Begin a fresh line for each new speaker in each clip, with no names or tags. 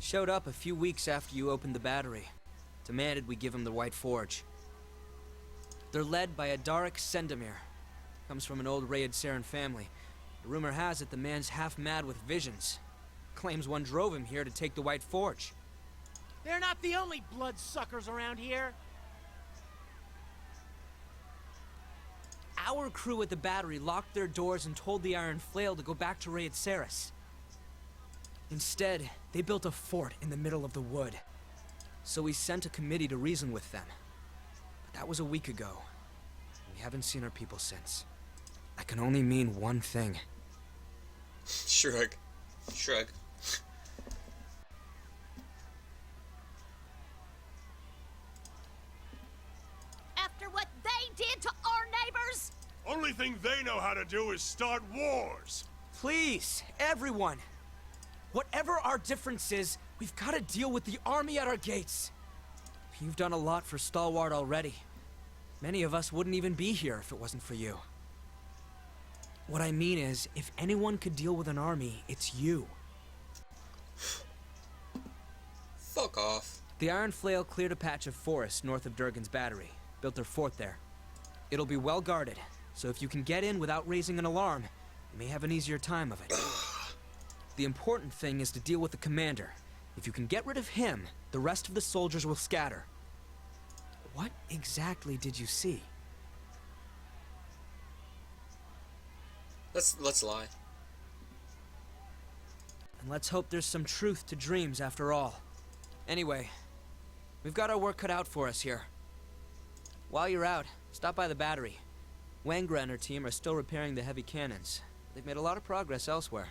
Showed up a few weeks after you opened the battery. Demanded we give him the White Forge. They're led by a Darek Sendamir. Comes from an old Rayed Saren family. The rumor has it the man's half mad with visions. Claims one drove him here to take the White Forge.
They're not the only bloodsuckers around here.
Our crew at the battery locked their doors and told the Iron Flail to go back to Rayed Saris. Instead, they built a fort in the middle of the wood. So we sent a committee to reason with them. But that was a week ago. We haven't seen our people since. That can only mean one thing.
Shrug. Shrug.
After what they did to our neighbors?
Only thing they know how to do is start wars.
Please, everyone. Whatever our difference is, we've got to deal with the army at our gates. You've done a lot for Stalwart already. Many of us wouldn't even be here if it wasn't for you. What I mean is, if anyone could deal with an army, it's you.
Fuck off.
The Iron Flail cleared a patch of forest north of Durgan's battery. Built their fort there. It'll be well guarded, so if you can get in without raising an alarm, you may have an easier time of it. The important thing is to deal with the commander. If you can get rid of him, the rest of the soldiers will scatter. What exactly did you see?
Let's lie.
And let's hope there's some truth to dreams after all. Anyway, we've got our work cut out for us here. While you're out, stop by the battery. Wangra and her team are still repairing the heavy cannons. They've made a lot of progress elsewhere.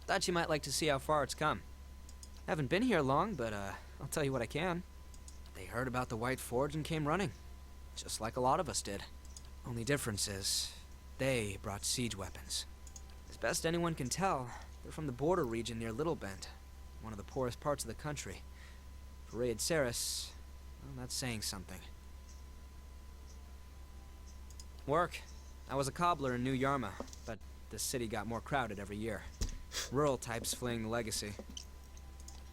Thought you might like to see how far it's come. Haven't been here long, but I'll tell you what I can. They heard about the White Forge and came running. Just like a lot of us did. Only difference is, they brought siege weapons. As best anyone can tell, they're from the border region near Little Bend, one of the poorest parts of the country. For Rayed Saris, well, that's saying something. Work. I was a cobbler in New Yarma, but the city got more crowded every year. Rural types fleeing the legacy.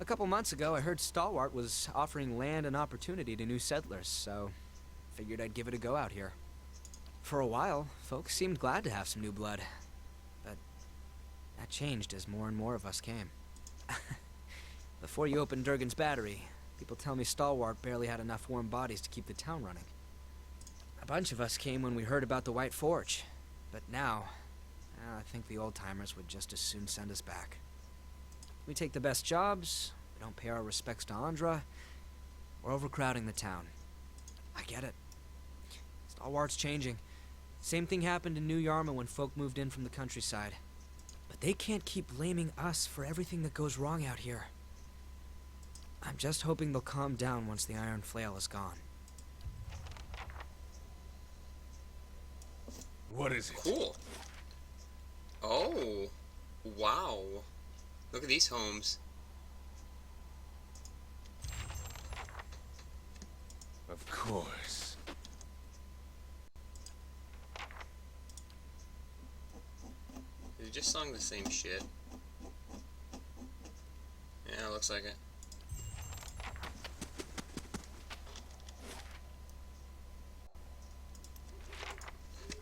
A couple months ago, I heard Stalwart was offering land and opportunity to new settlers, so figured I'd give it a go out here. For a while, folks seemed glad to have some new blood, but that changed as more and more of us came. Before you opened Durgan's battery, people tell me Stalwart barely had enough warm bodies to keep the town running. A bunch of us came when we heard about the White Forge, but now, I think the old-timers would just as soon send us back. We take the best jobs, we don't pay our respects to Andra, we're overcrowding the town. I get it. Stalwart's changing. Same thing happened in New Yarma when folk moved in from the countryside. But they can't keep blaming us for everything that goes wrong out here. I'm just hoping they'll calm down once the Iron Flail is gone.
What is it?
Cool. Oh. Wow. Look at these homes.
Of course.
They just sung the same shit. Yeah, looks like it.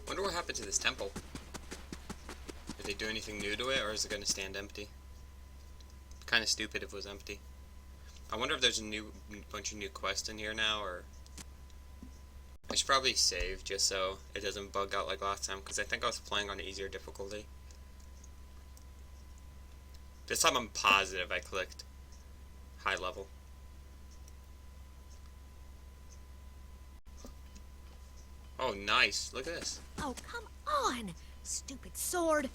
Wonder what happened to this temple. Did they do anything new to it, or is it gonna stand empty? Kind of stupid if it was empty. I wonder if there's a bunch of new quests in here now, or I should probably save just so it doesn't bug out like last time, because I think I was playing on easier difficulty. This time I'm positive I clicked high level. Oh, nice. Look at this.
Oh, come on! Stupid sword!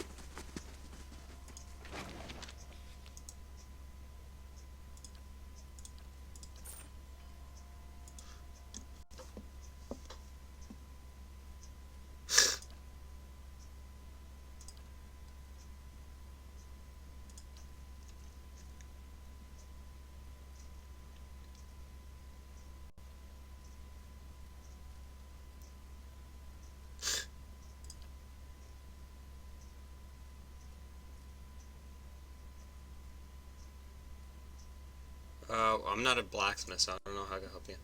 I'm not a blacksmith, so I don't know how I can help you.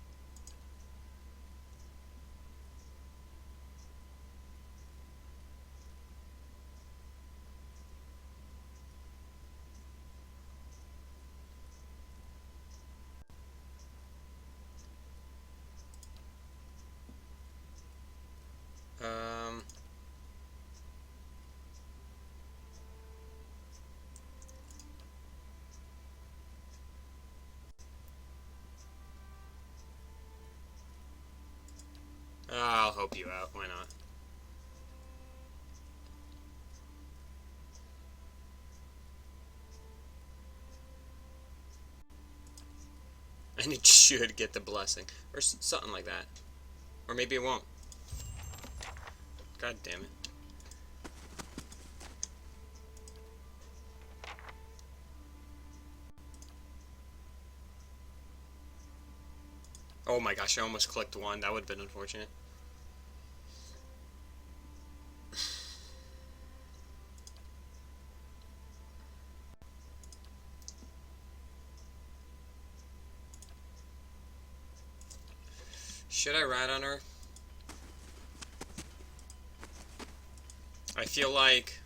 Um, I'll help you out. Why not? And it should get the blessing, or something like that, or maybe it won't. God damn it! Oh my gosh, I almost clicked one. That would have been unfortunate. Should I rat on her? I feel like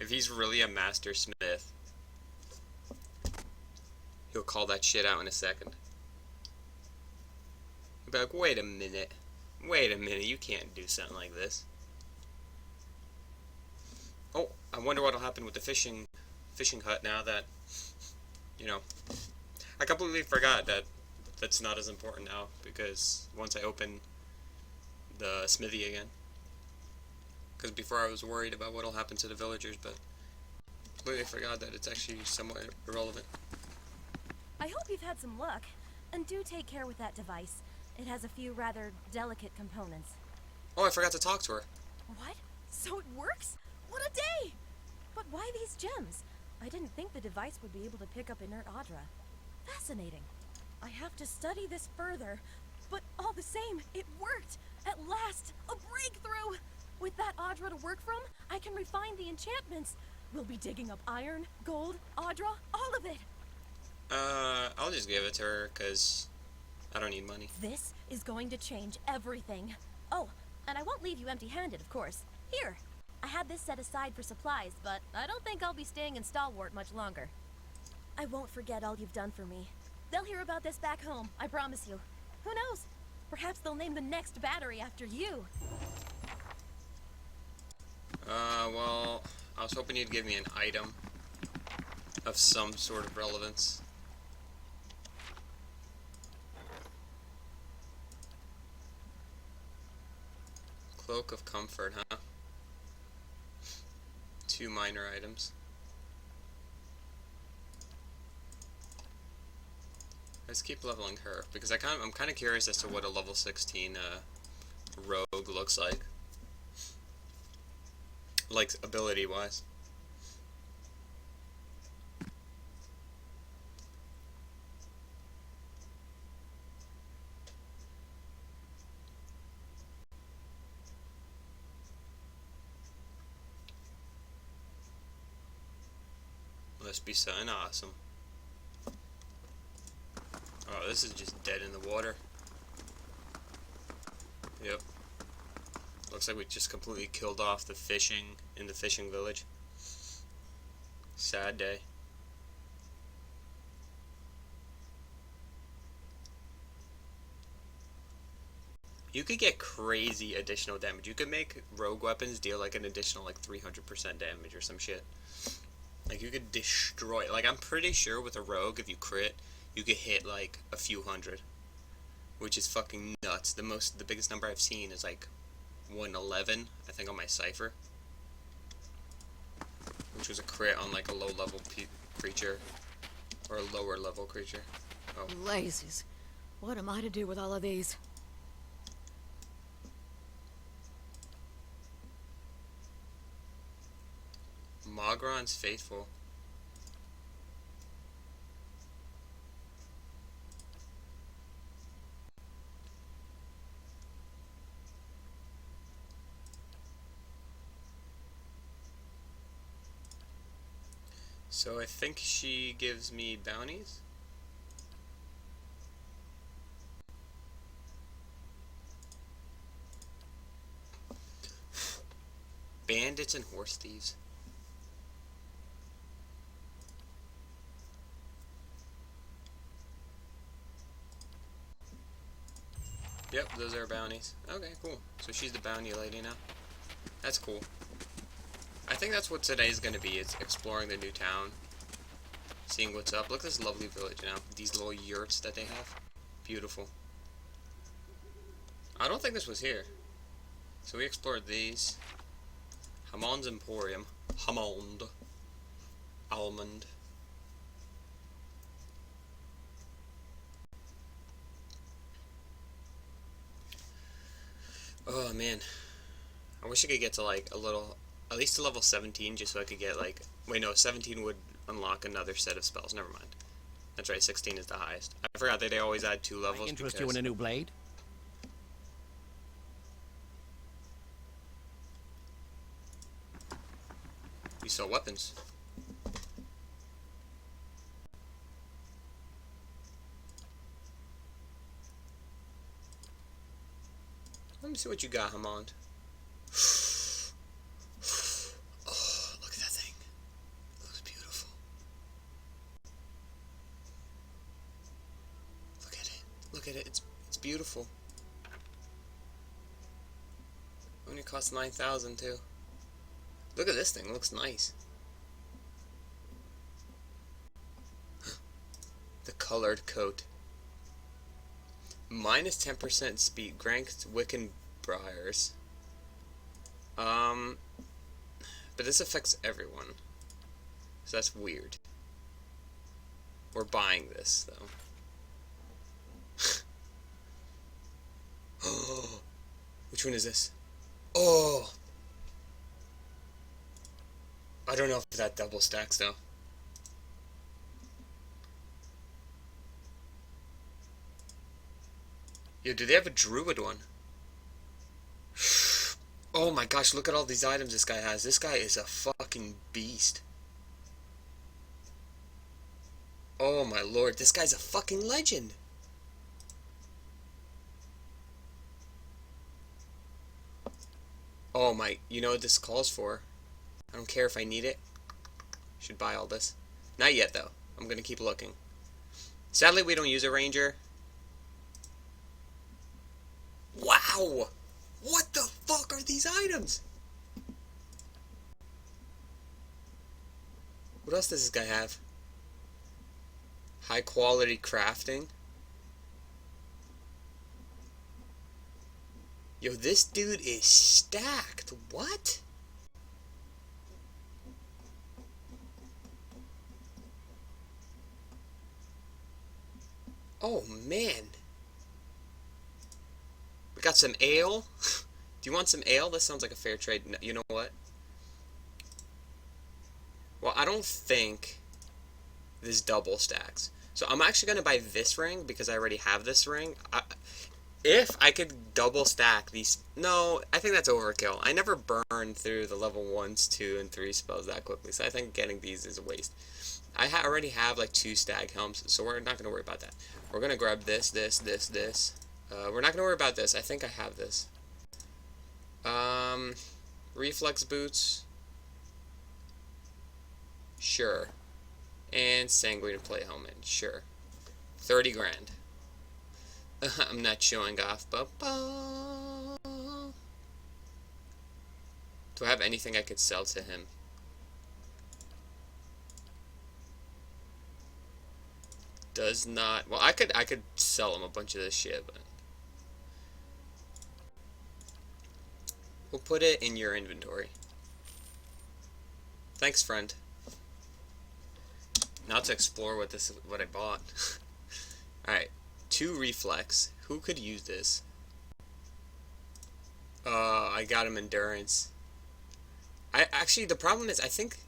if he's really a master smith, he'll call that shit out in a second. He'll be like, wait a minute, you can't do something like this. Oh, I wonder what'll happen with the fishing hut now that, you know, I completely forgot that that's not as important now, because once I open the smithy again, because before I was worried about what'll happen to the villagers, but completely forgot that it's actually somewhat irrelevant.
I hope you've had some luck, and do take care with that device. It has a few rather delicate components.
Oh, I forgot to talk to her.
What? So it works? What a day! But why these gems? I didn't think the device would be able to pick up inert Audra. Fascinating. I have to study this further, but all the same, it worked! At last, a breakthrough! With that Audra to work from, I can refine the enchantments. We'll be digging up iron, gold, Audra, all of it!
I'll just give it to her, because I don't need money.
This is going to change everything. Oh, and I won't leave you empty-handed, of course. Here, I had this set aside for supplies, but I don't think I'll be staying in Stalwart much longer. I won't forget all you've done for me. They'll hear about this back home, I promise you. Who knows? Perhaps they'll name the next battery after you.
Well, I was hoping you'd give me an item of some sort of relevance. Cloak of Comfort, huh? 2 minor items. Let's keep leveling her, because I'm kind of curious as to what a level 16 rogue looks like ability-wise. Must be something awesome. Oh, this is just dead in the water. Yep. Looks like we just completely killed off the fishing in the fishing village. Sad day. You could get crazy additional damage. You could make rogue weapons deal like an additional like 300% damage or some shit. Like you could destroy, like I'm pretty sure with a rogue if you crit, you could hit like a few hundred. Which is fucking nuts. The biggest number I've seen is like 111, I think on my Cipher. Which was a crit on like a low level creature. Or a lower level creature. Oh.
Lazies. What am I to do with all of these?
Magron's Faithful. So I think she gives me bounties? Bandits and horse thieves. Yep, those are bounties. Okay, cool. So she's the bounty lady now. That's cool. I think that's what today's gonna be. It's exploring the new town. Seeing what's up. Look at this lovely village now. These little yurts that they have. Beautiful. I don't think this was here. So we explored these. Hammond's Emporium. Hammond. Almond. Oh man. I wish I could get to like a little, at least to level 17, just so I could get like, wait no, 17 would unlock another set of spells. Never mind. That's right, 16 is the highest. I forgot that they always add 2 levels.
Interest you in a new blade?
We saw weapons. Let me see what you got, Hammond. Oh, look at that thing. It looks beautiful. Look at it. Look at it. It's beautiful. Only costs 9,000 too. Look at this thing. It looks nice. The colored coat. Minus 10% speed. Grant Wickenbriars. But this affects everyone. So that's weird. We're buying this, though. Oh, which one is this? Oh! I don't know if that double stacks, though. Yo, do they have a druid one? Oh my gosh, look at all these items this guy has. This guy is a fucking beast. Oh my lord, this guy's a fucking legend. Oh my, you know what this calls for? I don't care if I need it. Should buy all this. Not yet though. I'm gonna keep looking. Sadly, we don't use a ranger. Wow! What the fuck are these items? What else does this guy have? High quality crafting. Yo, this dude is stacked. What? Oh man. We got some ale. Do you want some ale? This sounds like a fair trade. No, you know what? Well, I don't think this double stacks. So I'm actually going to buy this ring because I already have this ring. If I could double stack these... No, I think that's overkill. I never burned through the level 1s, 2, and 3 spells that quickly. So I think getting these is a waste. I already have like 2 stag helms, so we're not going to worry about that. We're going to grab this. We're not going to worry about this. I think I have this. Reflex boots. Sure. And sanguine plate helmet. Sure. 30 grand. I'm not showing off. Do I have anything I could sell to him? Does not. Well, I could sell him a bunch of this shit, but we'll put it in your inventory. Thanks, friend. Now to explore what I bought. All right, 2 reflex. Who could use this? I got him endurance. Actually, the problem is I think.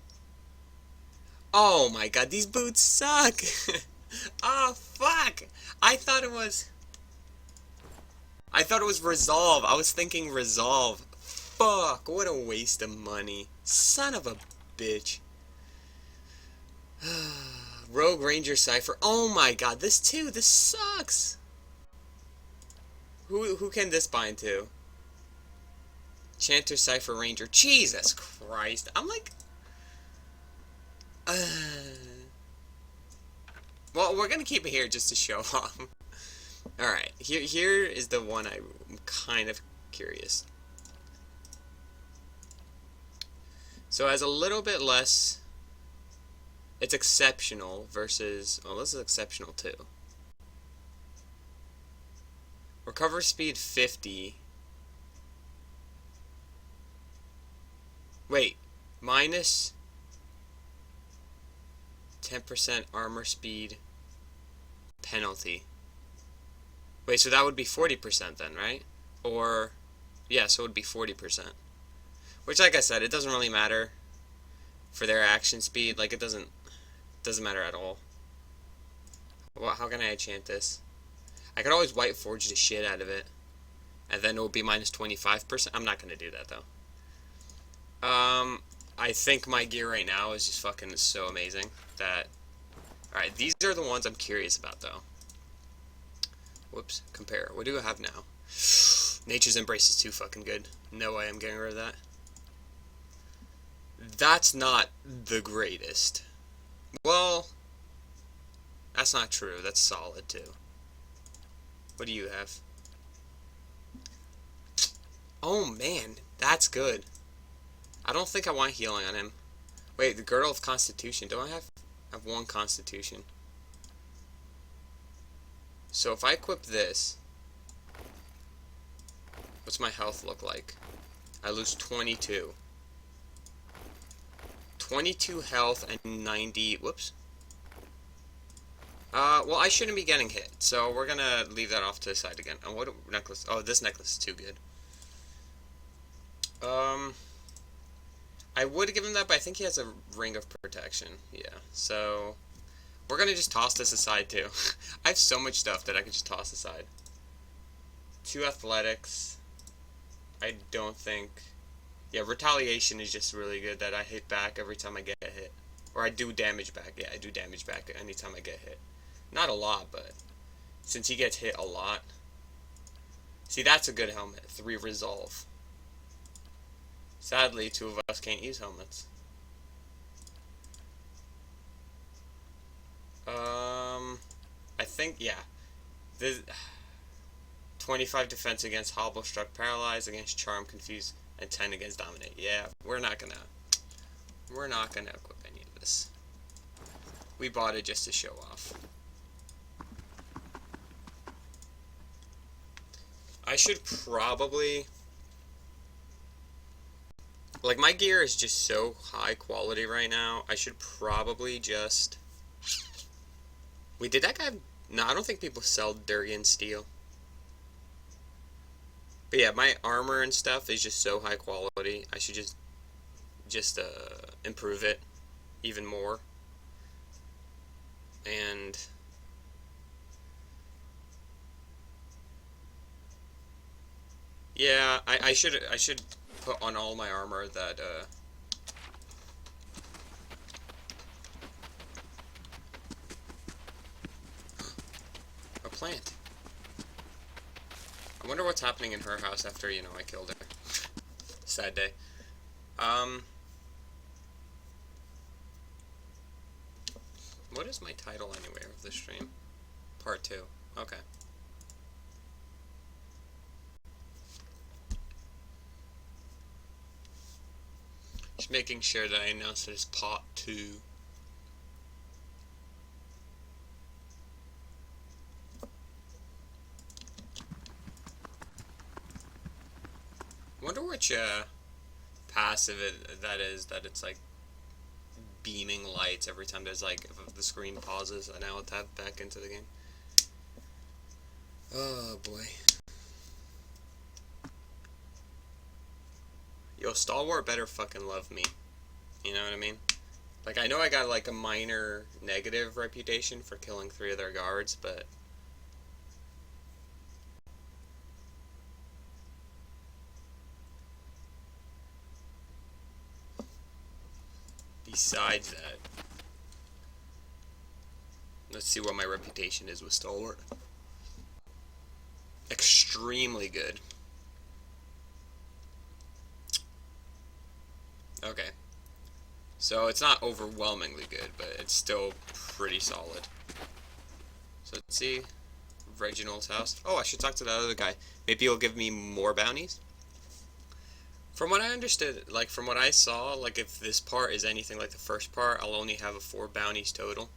Oh my god, these boots suck. Oh fuck! I thought it was resolve. I was thinking resolve. Fuck! What a waste of money. Son of a bitch. Rogue Ranger Cipher. Oh my god, this too. This sucks. Who can this bind to? Chanter, Cipher, Ranger. Jesus Christ. I'm like... Well, we're gonna keep it here just to show off. Alright, here is the one I'm kind of curious. So it has a little bit less... It's exceptional versus... Oh, this is exceptional too. Recover speed 50. Wait, minus 10% armor speed penalty. Wait, so that would be 40% then, right? Or, yeah, so it would be 40%. Which, like I said, it doesn't really matter for their action speed. Like, it doesn't matter at all. Well, how can I enchant this? I could always White Forge the shit out of it. And then it would be minus 25%. I'm not going to do that, though. I think my gear right now is just fucking so amazing that... Alright, these are the ones I'm curious about, though. Whoops, compare. What do I have now? Nature's Embrace is too fucking good. No way I'm getting rid of that. That's not the greatest. Well, that's not true. That's solid, too. What do you have? Oh, man. That's good. I don't think I want healing on him. Wait, the Girdle of Constitution. Do I have one Constitution? So if I equip this, what's my health look like? I lose 22. 22 health and 90... Whoops. Well, I shouldn't be getting hit, so we're gonna leave that off to the side again. And what necklace? Oh, this necklace is too good. I would give him that, but I think he has a Ring of Protection. Yeah, so we're gonna just toss this aside too. I have so much stuff that I could just toss aside. 2 athletics. I don't think... Yeah, retaliation is just really good, that I hit back every time I get hit. Or I do damage back. Yeah, I do damage back anytime I get hit. Not a lot, but since he gets hit a lot. See, that's a good helmet. 3 resolve. Sadly, 2 of us can't use helmets. I think, yeah. This 25 defense against Hobble, Struck, Paralyze, against Charm, Confuse, and 10 against Dominate. Yeah, we're not gonna equip any of this. We bought it just to show off. I should probably... Like, my gear is just so high quality right now, I should probably just... Wait, did that guy... No, I don't think people sell Durgan steel. But yeah, my armor and stuff is just so high quality, I should just improve it even more. And... Yeah, I should put on all my armor that, a plant. I wonder what's happening in her house after, you know, I killed her. Sad day. What is my title anyway of the stream? Part 2. Okay. Just making sure that I announce it as Part 2. Wonder which passive that is, that it's like beaming lights every time there's like, if the screen pauses and I will tap back into the game. Oh boy. Yo, Stalwart better fucking love me. You know what I mean? Like, I know I got like a minor negative reputation for killing 3 of their guards, but... Besides that, let's see what my reputation is with Stalwart. Extremely good. Okay. So it's not overwhelmingly good, but it's still pretty solid. So let's see. Reginald's house. Oh, I should talk to that other guy. Maybe he'll give me more bounties? From what I understood, like from what I saw, like if this part is anything like the first part, I'll only have 4 bounties total.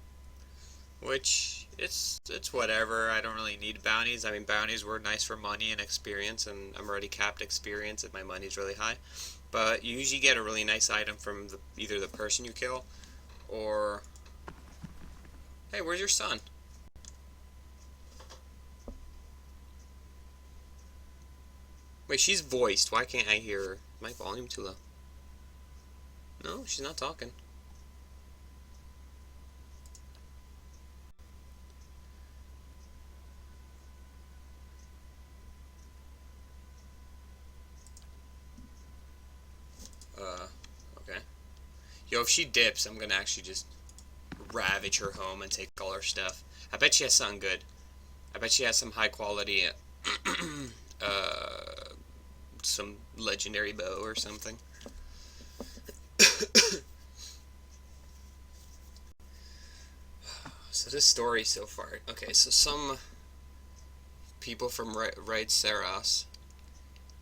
Which, it's whatever. I don't really need bounties. I mean, bounties were nice for money and experience, and I'm already capped experience if my money's really high. But you usually get a really nice item from either the person you kill, or... Hey, where's your son? Wait, she's voiced. Why can't I hear her? My volume too low. No, she's not talking. Okay. Yo, if she dips, I'm gonna actually just ravage her home and take all her stuff. I bet she has something good. I bet she has some high quality, some legendary bow or something. So this story so far. Okay, so some people from Raid Saros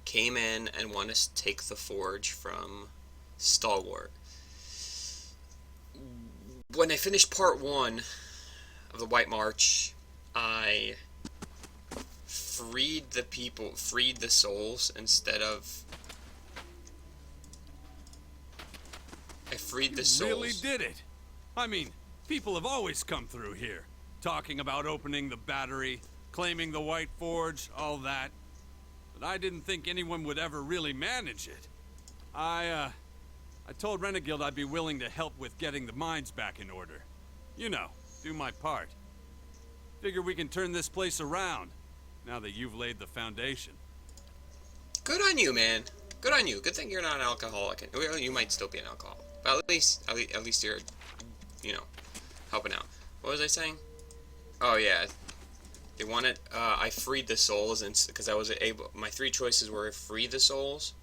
came in and want to take the forge from Stalwart. When I finished part 1 of the White March, I freed the souls instead of... I freed the souls.
You really did it. I mean, people have always come through here, talking about opening the battery, claiming the White Forge, all that. But I didn't think anyone would ever really manage it. I told Renegild I'd be willing to help with getting the mines back in order. You know, do my part. Figure we can turn this place around, now that you've laid the foundation.
Good on you, man. Good on you. Good thing you're not an alcoholic. Well, you might still be an alcoholic. But at least you're, you know, helping out. What was I saying? Oh, yeah. They wanted, I freed the souls, and because I was able, my 3 choices were free the souls,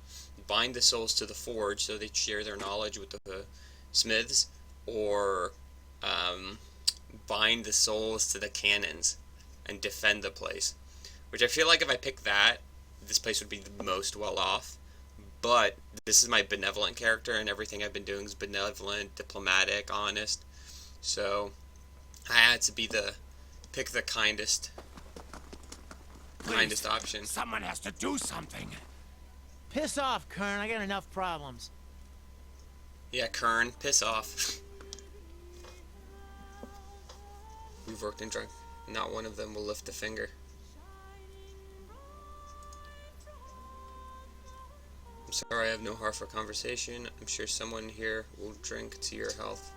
bind the souls to the forge so they share their knowledge with the smiths, or bind the souls to the cannons and defend the place. Which I feel like if I pick that, this place would be the most well off. But this is my benevolent character, and everything I've been doing is benevolent, diplomatic, honest. So I had to pick the kindest option.
Someone has to do something. Piss off, Kern. I got enough problems.
Yeah, Kern, piss off. We've worked and drunk. Not one of them will lift a finger. I'm sorry I have no heart for conversation. I'm sure someone here will drink to your health.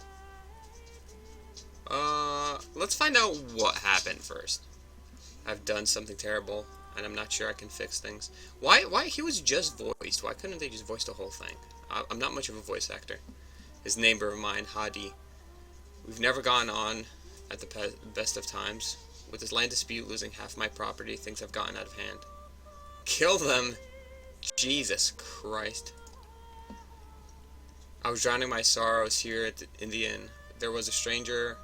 Let's find out what happened first. I've done something terrible, and I'm not sure I can fix things. Why he was just voiced? Why couldn't they just voice the whole thing? I'm not much of a voice actor. His neighbor of mine, Hadi. We've never gone on at the best of times. With this land dispute losing half my property, things have gotten out of hand. Kill them! Jesus Christ. I was drowning my sorrows here in the inn. There was a stranger,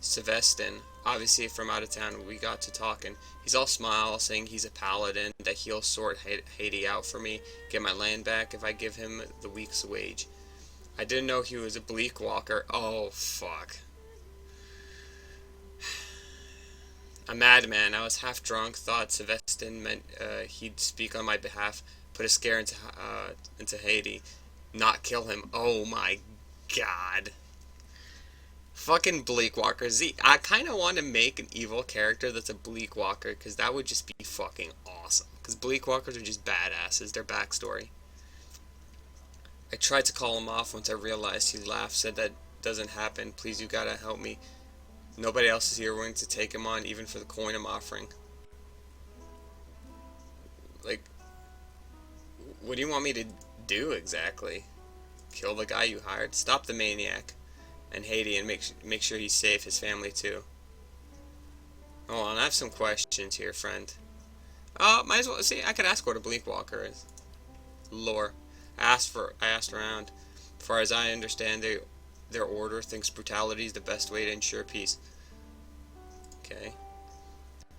Sylvestin, obviously from out of town. We got to talking. He's all smile, saying he's a paladin, that he'll sort Haiti out for me, get my land back if I give him the week's wage. I didn't know he was a bleak walker. Oh, fuck. A madman. I was half drunk, thought Sylvestin meant he'd speak on my behalf, put a scare into Haiti, not kill him. Oh my god. Fucking bleak walkers. I kind of want to make an evil character that's a bleak walker, because that would just be fucking awesome. Because bleak walkers are just badasses, their backstory. I tried to call him off once I realized he laughed, said that doesn't happen, please you gotta help me. Nobody else is here willing to take him on, even for the coin I'm offering. Like, what do you want me to do exactly? Kill the guy you hired? Stop the maniac and Haiti and make sure he's safe, his family too. Hold on, I have some questions here, friend. Might as well, see, I could ask what a bleak walker is. Lore. I asked around. As far as I understand, their order thinks brutality is the best way to ensure peace. Okay.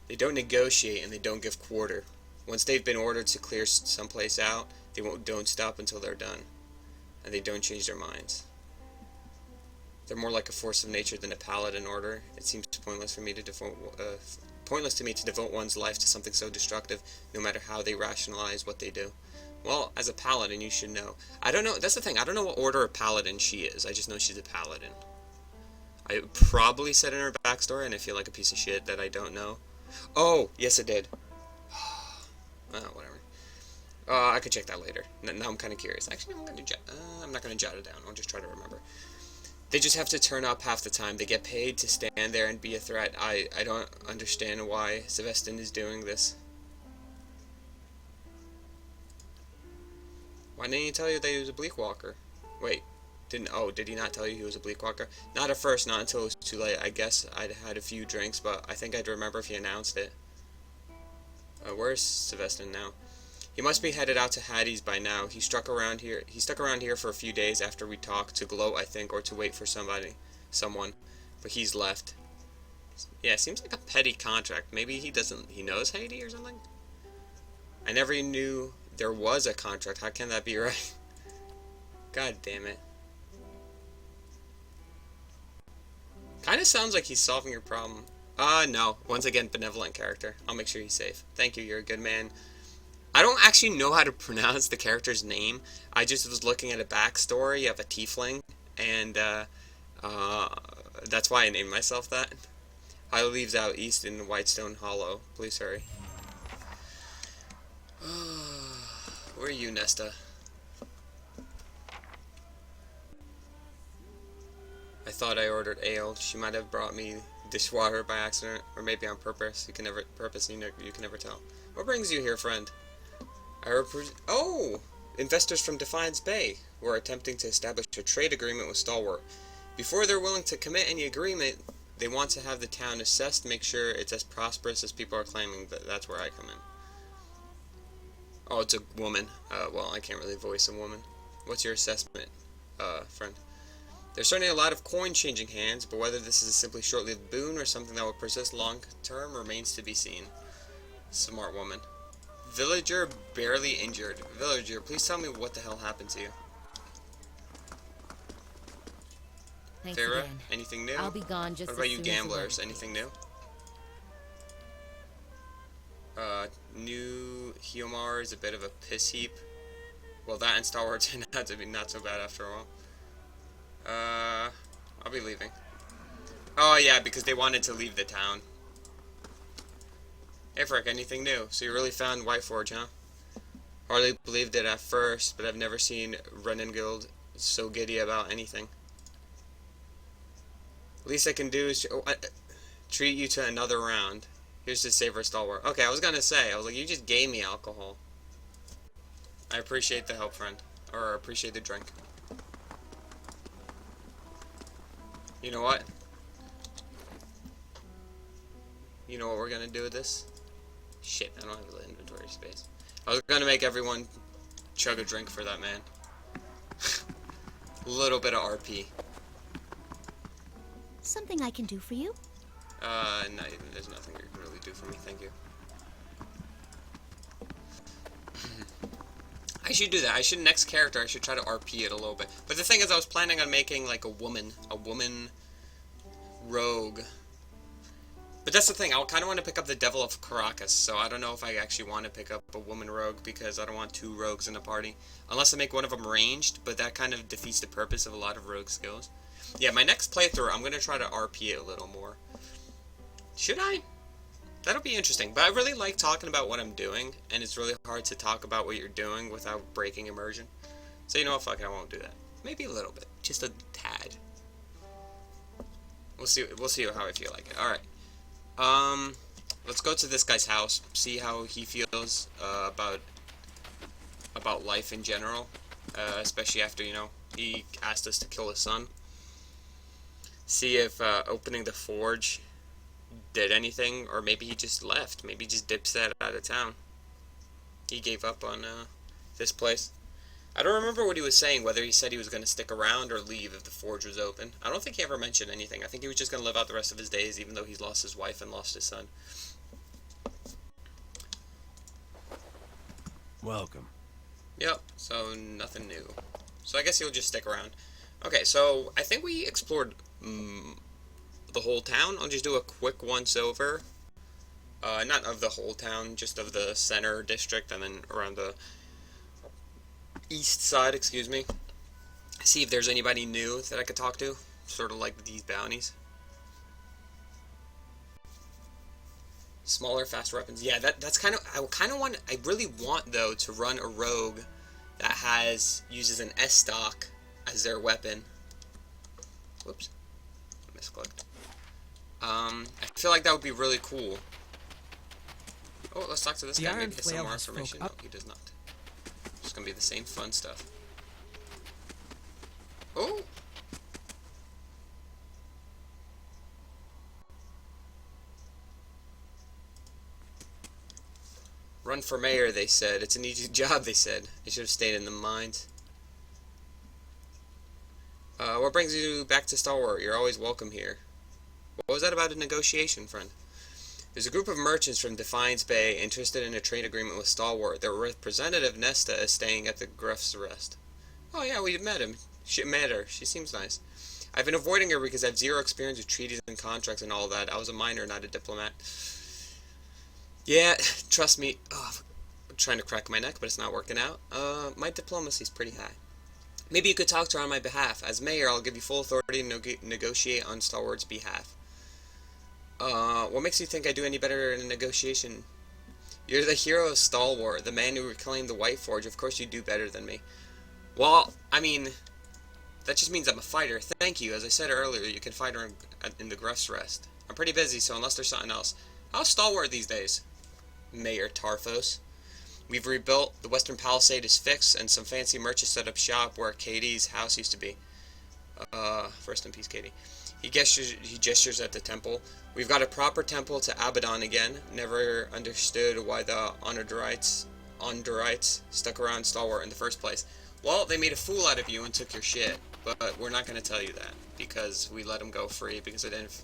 They don't negotiate and they don't give quarter. Once they've been ordered to clear someplace out, they don't stop until they're done. And they don't change their minds. They're more like a force of nature than a paladin order. It seems pointless to me to devote one's life to something so destructive, no matter how they rationalize what they do. Well, as a paladin, you should know. I don't know. That's the thing. I don't know what order of paladin she is. I just know she's a paladin. I probably said in her backstory, and I feel like a piece of shit that I don't know. Oh, yes, it did. Whatever. I could check that later. Now I'm kind of curious. Actually, I'm not gonna jot it down. I'll just try to remember. They just have to turn up half the time. They get paid to stand there and be a threat. I don't understand why Sebastian is doing this. Why didn't he tell you that he was a bleak walker? Wait, did he not tell you he was a bleak walker? Not at first, not until it was too late. I guess I'd had a few drinks, but I think I'd remember if he announced it. Where's Sebastian now? He must be headed out to Hattie's by now. He stuck around here for a few days after we talked, to gloat, I think, or to wait for someone. But he's left. Yeah, it seems like a petty contract. Maybe he knows Haiti or something? I never knew there was a contract. How can that be right? God damn it. Kind of sounds like he's solving your problem. No. Once again, benevolent character. I'll make sure he's safe. Thank you, you're a good man. I don't actually know how to pronounce the character's name. I just was looking at a backstory of a tiefling, and that's why I named myself that. Highly leaves out east in Whitestone Hollow. Please hurry. Where are you, Nesta? I thought I ordered ale. She might have brought me dishwater by accident, or maybe on purpose. You can never tell. What brings you here, friend? Investors from Defiance Bay were attempting to establish a trade agreement with Stalwart. Before they're willing to commit any agreement, they want to have the town assessed to make sure it's as prosperous as people are claiming. That's where I come in. Oh, it's a woman. Well, I can't really voice a woman. What's your assessment, friend? There's certainly a lot of coin changing hands, but whether this is a simply short-lived boon or something that will persist long-term remains to be seen. Smart woman. Villager barely injured. Villager, please tell me what the hell happened to you.
Thanks
Farah,
again.
anything new?
I'll be gone just
What about
as
you
soon as
gamblers?
the
Anything new? New Hyomar is a bit of a piss heap. Well, that and Star Wars turned out to be not so bad after all. I'll be leaving. Oh yeah, because they wanted to leave the town. Hey Frick, anything new? So you really found Whiteforge, huh? Hardly believed it at first, but I've never seen Renengild so giddy about anything. Least I can do is treat you to another round. Here's to Savor Stalwart. Okay, I was like, you just gave me alcohol. I appreciate the help, friend. Or appreciate the drink. You know what? You know what we're gonna do with this? Shit, I don't have the inventory space. I was gonna make everyone chug a drink for that man. A little bit of RP.
Something I can do for you?
No, there's nothing you can really do for me, thank you. I should do that. Next character, I should try to RP it a little bit. But the thing is, I was planning on making, like, a woman rogue. But that's the thing, I kind of want to pick up the Devil of Caracas, so I don't know if I actually want to pick up a woman rogue, because I don't want two rogues in a party. Unless I make one of them ranged, but that kind of defeats the purpose of a lot of rogue skills. Yeah, my next playthrough, I'm going to try to RP it a little more. Should I? That'll be interesting, but I really like talking about what I'm doing, and it's really hard to talk about what you're doing without breaking immersion. So you know what, fuck it, I won't do that. Maybe a little bit, just a tad. We'll see how I feel like it. Alright. Let's go to this guy's house, see how he feels about life in general, especially after, you know, he asked us to kill his son. See if opening the forge did anything, or maybe he just left. Maybe he just dips that out of town. He gave up on this place. I don't remember what he was saying, whether he said he was going to stick around or leave if the forge was open. I don't think he ever mentioned anything. I think he was just going to live out the rest of his days, even though he's lost his wife and lost his son.
Welcome.
Yep, so nothing new. So I guess he'll just stick around. Okay, so I think we explored the whole town. I'll just do a quick once-over. Not of the whole town, just of the center district and then around the east side, excuse me. See if there's anybody new that I could talk to. Sort of like these bounties. Smaller, faster weapons. Yeah, that's kind of... I really want, though, to run a rogue that uses an S-stock as their weapon. Whoops. Misclicked. I feel like that would be really cool. Oh, let's talk to this guy. Maybe he has some more information. No, he does not. It's gonna be the same fun stuff. Oh! Run for mayor, they said. It's an easy job, they said. I should have stayed in the mines. What brings you back to Stalwart? You're always welcome here. What was that about a negotiation, friend? There's a group of merchants from Defiance Bay interested in a trade agreement with Stalwart. Their representative, Nesta, is staying at the Gruff's Rest. Oh yeah, we met him. Met her. She seems nice. I've been avoiding her because I have zero experience with treaties and contracts and all that. I was a miner, not a diplomat. Yeah, trust me. Oh, I'm trying to crack my neck, but it's not working out. My diplomacy's pretty high. Maybe you could talk to her on my behalf. As mayor, I'll give you full authority to negotiate on Stalwart's behalf. What makes you think I do any better in a negotiation? You're the hero of Stalwart, the man who reclaimed the White Forge. Of course you do better than me. Well, I mean, that just means I'm a fighter. Thank you. As I said earlier, you can fight her in the Gruff's Rest. I'm pretty busy, so unless there's something else. How's Stalwart these days? Mayor Tarfos. We've rebuilt, the Western Palisade is fixed, and some fancy merchants set up shop where Katie's house used to be. First in peace, Katie. He gestures at the temple. We've got a proper temple to Abaddon again. Never understood why the Ondorites stuck around Stalwart in the first place. Well, they made a fool out of you and took your shit, but we're not going to tell you that, because we let him go free, because I didn't...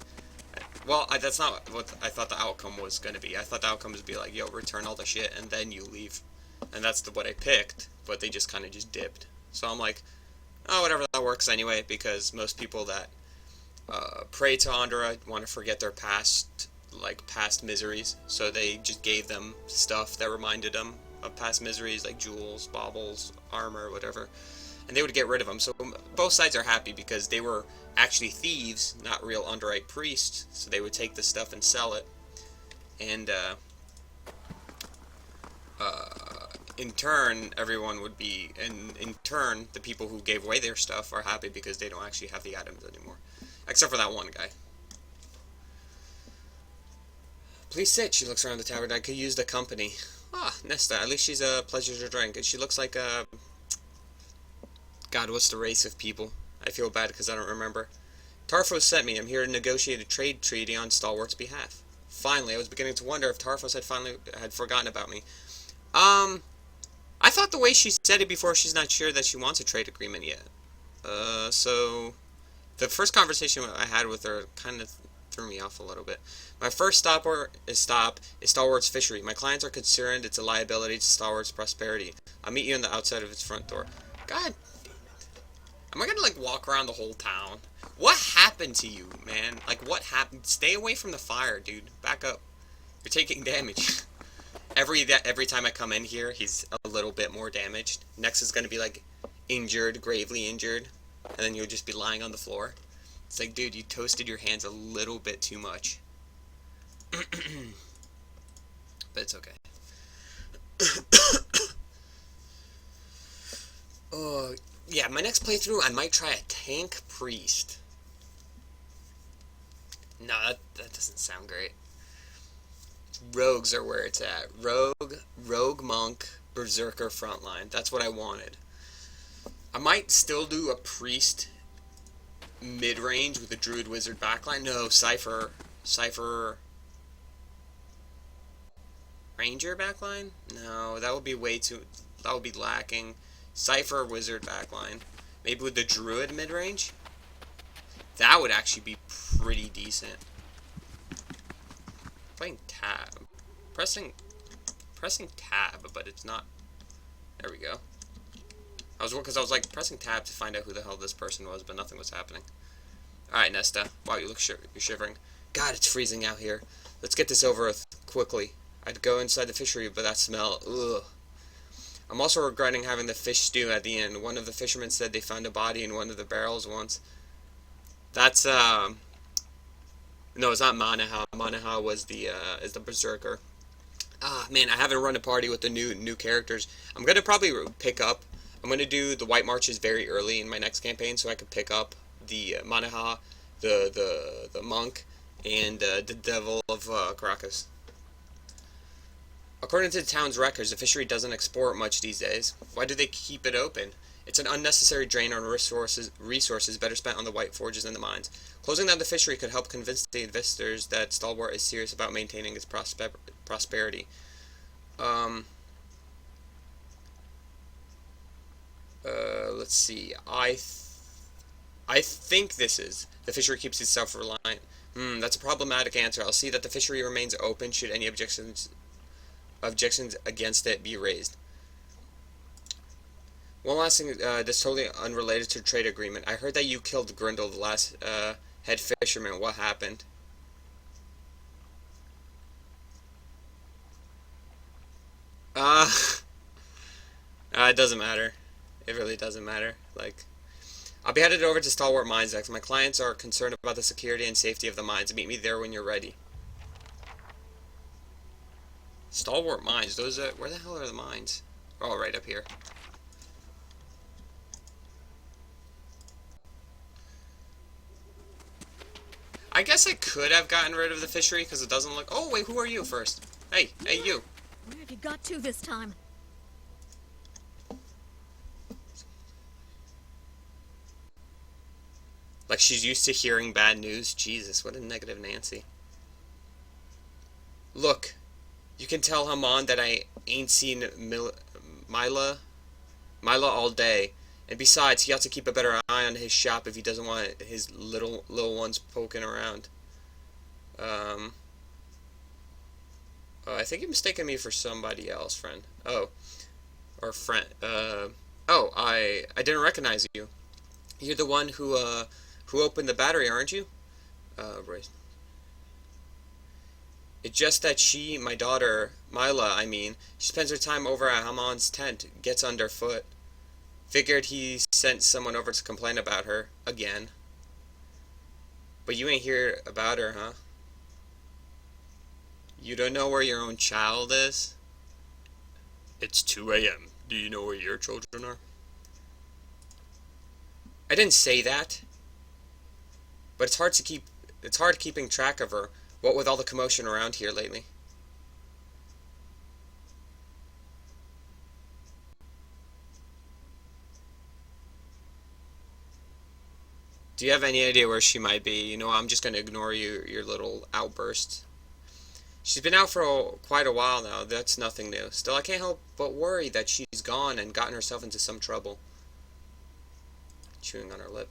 Well, that's not what I thought the outcome was going to be. I thought the outcome was to be like, yo, return all the shit, and then you leave. And that's what I picked, but they just kind of just dipped. So I'm like, oh, whatever, that works anyway, because most people that pray to Andorra want to forget their past miseries, so they just gave them stuff that reminded them of past miseries, like jewels, baubles, armor, whatever, and they would get rid of them. So both sides are happy because they were actually thieves, not real Underite priests, so they would take the stuff and sell it, and in turn, everyone would be, and in turn, the people who gave away their stuff are happy because they don't actually have the items anymore. Except for that one guy. Please sit, she looks around the tavern. I could use the company. Ah, Nesta, at least she's a pleasure to drink. And she looks like a... God, what's the race of people? I feel bad because I don't remember. Tarfos sent me. I'm here to negotiate a trade treaty on Stalwart's behalf. Finally, I was beginning to wonder if Tarfos had forgotten about me. I thought the way she said it before, she's not sure that she wants a trade agreement yet. So... The first conversation I had with her kind of threw me off a little bit. My first stop is Stalwart's fishery. My clients are concerned it's a liability to Stalwart's prosperity. I'll meet you on the outside of its front door. God damn it. Am I gonna, like, walk around the whole town? What happened to you, man? Like, what happened? Stay away from the fire, dude. Back up. You're taking damage. Every time I come in here, he's a little bit more damaged. Next is gonna be, like, injured, gravely injured. And then you'll just be lying on the floor. It's like, dude, you toasted your hands a little bit too much. But it's okay. Yeah, my next playthrough, I might try a tank priest. No, that doesn't sound great. Rogues are where it's at. Rogue, monk, berserker, frontline. That's what I wanted. I might still do a priest mid-range with a druid wizard backline. No, Cipher ranger backline? No, that would be way too, that would be lacking. Cipher Wizard backline. Maybe with the Druid mid-range? That would actually be pretty decent. Playing tab. Pressing tab, but it's not. There we go. I was like pressing tab to find out who the hell this person was, but nothing was happening. Alright, Nesta. Wow, you look you're shivering. God, it's freezing out here. Let's get this over with quickly. I'd go inside the fishery, but that smell, ugh. I'm also regretting having the fish stew at the end. One of the fishermen said they found a body in one of the barrels once. That's, no, it's not Manaha. Manaha was is the berserker. Ah, man, I haven't run a party with the new characters. I'm gonna probably I'm gonna do the White Marches very early in my next campaign, so I could pick up the Manaha, the monk, and the Devil of Caracas. According to the town's records, the fishery doesn't export much these days. Why do they keep it open? It's an unnecessary drain on resources better spent on the white forges and the mines. Closing down the fishery could help convince the investors that Stalwart is serious about maintaining its prosperity. Let's see. I think this is. The fishery keeps itself self-reliant. That's a problematic answer. I'll see that the fishery remains open should any objections against it be raised. One last thing, that's totally unrelated to the trade agreement. I heard that you killed Grindel, the last head fisherman. What happened? It doesn't matter. It really doesn't matter. Like, I'll be headed over to Stalwart Mines next. My clients are concerned about the security and safety of the mines. Meet me there when you're ready. Stalwart Mines. Those are, where the hell are the mines? Oh, right up here. I guess I could have gotten rid of the fishery because it doesn't look. Oh wait, who are you first? Hey, you.
Where have you got to this time?
Like she's used to hearing bad news. Jesus, what a negative Nancy. Look, you can tell Haman that I ain't seen Mila all day. And besides, he ought to keep a better eye on his shop if he doesn't want his little ones poking around. I think you're mistaking me for somebody else, friend. Oh, or friend. I didn't recognize you. You're the one who opened the battery, aren't you? Right. It's just that she, my daughter, Mila, she spends her time over at Haman's tent, gets underfoot. Figured he sent someone over to complain about her, again. But you ain't hear about her, huh? You don't know where your own child is? It's 2 a.m. Do you know where your children are? I didn't say that. But it's hard keeping track of her, what with all the commotion around here lately. Do you have any idea where she might be? You know, I'm just going to ignore your little outbursts. She's been out for quite a while now. That's nothing new. Still, I can't help but worry that she's gone and gotten herself into some trouble. Chewing on her lip.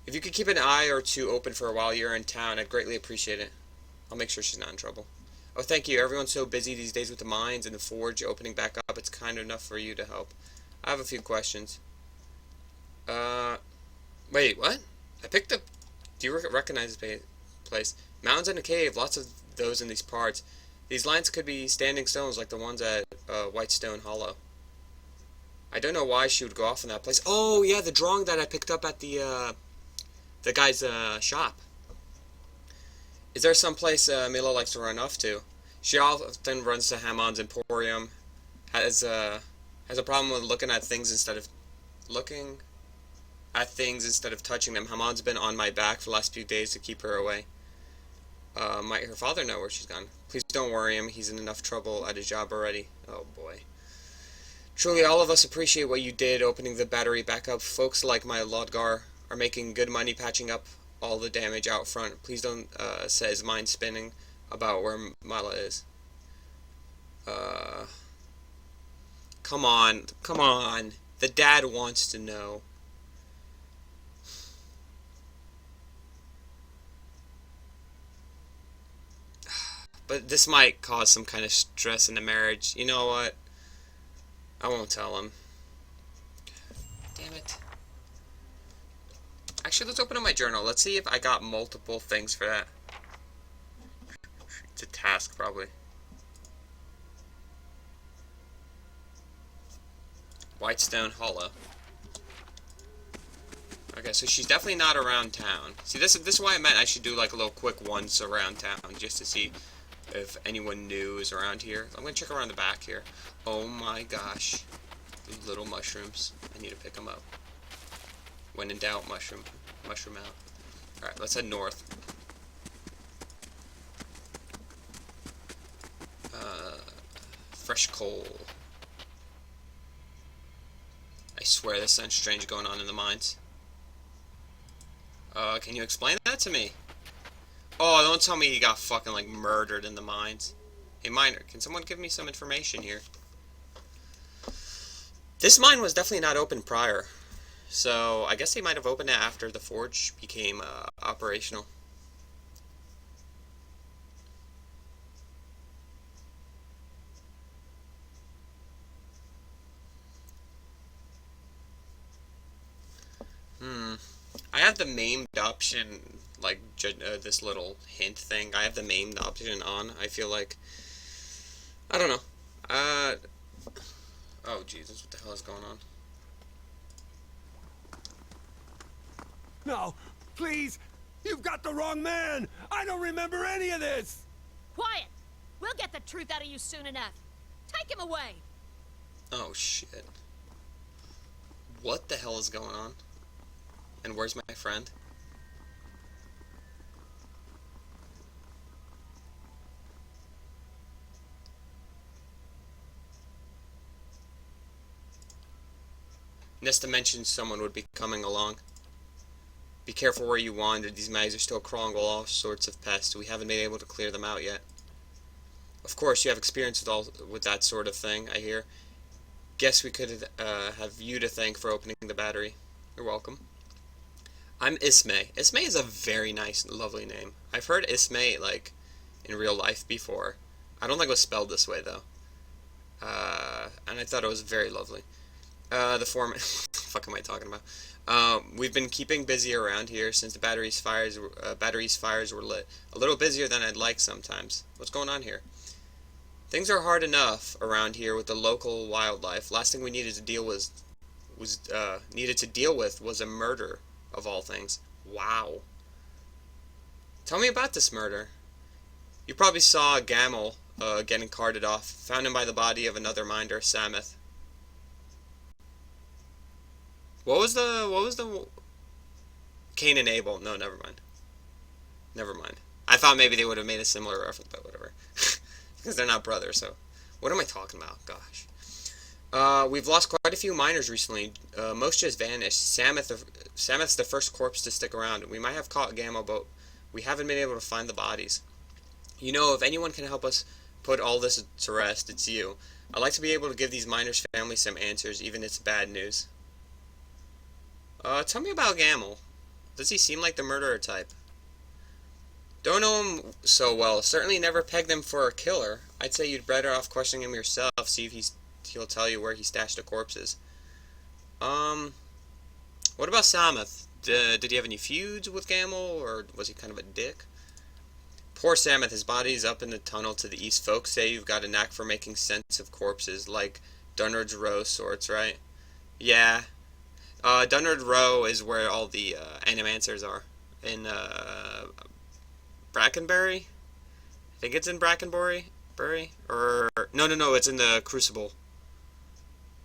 If you could keep an eye or two open for a while you're in town, I'd greatly appreciate it. I'll make sure she's not in trouble. Oh, thank you. Everyone's so busy these days with the mines and the forge opening back up. It's kind of enough for you to help. I have a few questions. Wait, what? I picked up... Do you recognize this place? Mountains and a cave, lots of those in these parts. These lines could be standing stones like the ones at Whitestone Hollow. I don't know why she would go off in that place. Oh, yeah, the drawing that I picked up at the guy's shop. Is there some place Mila likes to run off to? She often runs to Hamon's Emporium. Has a problem with looking at things instead of touching them. Hamon's been on my back for the last few days to keep her away. Might her father know where she's gone? Please don't worry him. He's in enough trouble at his job already. Oh boy. Truly, all of us appreciate what you did opening the battery back up. Folks like my Lodgar are making good money patching up all the damage out front. Please don't set his mind spinning about where Mila is. Come on. Come on. The dad wants to know. But this might cause some kind of stress in the marriage. You know what? I won't tell him. Damn it. Actually, let's open up my journal. Let's see if I got multiple things for that. It's a task, probably. Whitestone Hollow. Okay, so she's definitely not around town. See, this is why I meant I should do like a little quick once around town, just to see if anyone new is around here. I'm gonna check around the back here. Oh my gosh. These little mushrooms. I need to pick them up. When in doubt, mushroom out. Alright, let's head north. Fresh coal. I swear there's something strange going on in the mines. Can you explain that to me? Oh, don't tell me he got fucking, like, murdered in the mines. Hey, miner, can someone give me some information here? This mine was definitely not open prior. So, I guess they might have opened it after the forge became, operational. I have the maimed option, like, this little hint thing. I have the maimed option on. I feel like... I don't know. Oh, Jesus, what the hell is going on?
No, please! You've got the wrong man! I don't remember any of this!
Quiet! We'll get the truth out of you soon enough. Take him away!
Oh, shit. What the hell is going on? And where's my friend? Nesta mentioned someone would be coming along. Be careful where you wander. These mags are still crawling with all sorts of pests. We haven't been able to clear them out yet. Of course, you have experience with that sort of thing, I hear. Guess we could have you to thank for opening the battery. You're welcome. I'm Ismay. Ismay is a very nice, lovely name. I've heard Ismay, like, in real life before. I don't think it was spelled this way, though. And I thought it was very lovely. The foreman... what the fuck am I talking about? We've been keeping busy around here since the battery's fires were lit. A little busier than I'd like sometimes. What's going on here? Things are hard enough around here with the local wildlife. Last thing we needed to deal with was a murder, of all things. Wow. Tell me about this murder. You probably saw Gamel getting carted off. Found him by the body of another miner, Samuth. What was the Cain and Abel? No, never mind. Never mind. I thought maybe they would have made a similar reference, but whatever. Because they're not brothers, so... What am I talking about? Gosh. We've lost quite a few miners recently. Most just vanished. Samuth's the first corpse to stick around. We might have caught Gamel, but we haven't been able to find the bodies. You know, if anyone can help us put all this to rest, it's you. I'd like to be able to give these miners' families some answers, even if it's bad news. Tell me about Gamel. Does he seem like the murderer type? Don't know him so well. Certainly never pegged him for a killer. I'd say you'd better off questioning him yourself, see if he'll tell you where he stashed the corpses. What about Samuth? Did he have any feuds with Gamel, or was he kind of a dick? Poor Samuth, his body's up in the tunnel to the east. Folks say you've got a knack for making sense of corpses, like Dunnard's Row sorts, right? Yeah. Dunnard Row is where all the animancers are. In Brackenbury? I think it's in Brackenbury? Or no, it's in the Crucible.